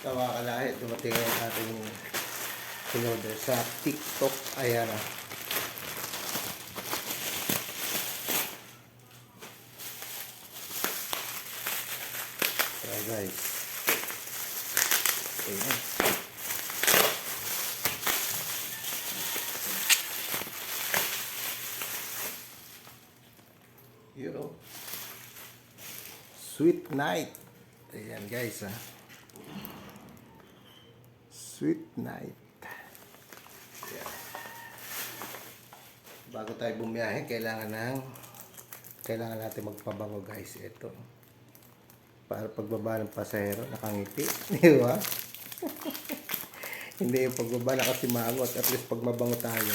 Kawakalahe, dumating ang ating in-order sa TikTok. Ayan na. So guys. Ayan. You know. Sweet night. Ayan guys ha. Sweet night. Ayan. Bago tayo bumiyahe, kailangan natin magpabango guys. Ito. Para pagbaba ng pasahero, nakangiti. Di ba? Hindi yung pagbaba nakasimangot. At least pag mabango tayo,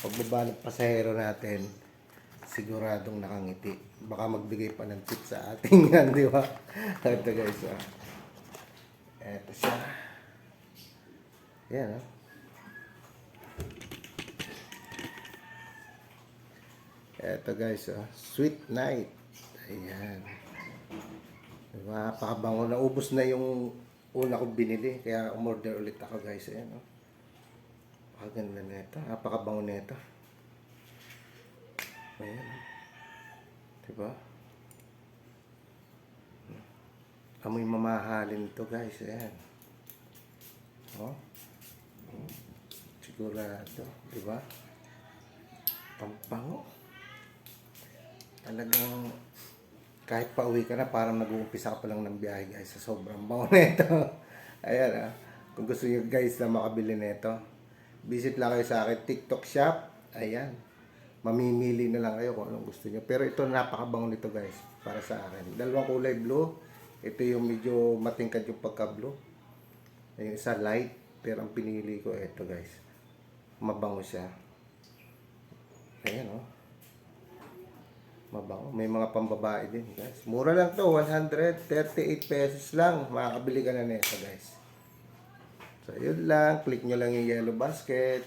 pagbaba ng pasahero natin, siguradong nakangiti. Baka magbigay pa ng tip sa ating yan, di ba? Ito guys, ito siya. Yan, Ito guys, sweet night. Ayan. Diba? Pakabango. Naubos na yung una kong binili. Kaya umorder ulit ako guys. Ayan, Pakaganda na ito. Napakabango na ito. Ayan. Diba? Amoy mamahalin ito guys. Ayan. Sigurado. Diba? Pampango. Talagang kahit pauwi ka na, parang nag-uumpisa ka pa lang ng biyahe guys. Sa sobrang bango na ito. Ayan Kung gusto nyo guys na makabili na ito, visit lang kayo sa akin TikTok shop. Ayan. Mamimili na lang kayo kung anong gusto nyo. Pero ito napakabango nito guys. Para sa akin. Dalawang kulay blue. Ito yung medyo matingkad yung pagka-blue. Yung isa light. Pero ang pinili ko ito guys. Mabango siya. Ayan Mabango. May mga pambabae din guys. Mura lang to. 138 pesos lang. Makakabili ka na nito guys. So yun lang. Click nyo lang yung yellow basket.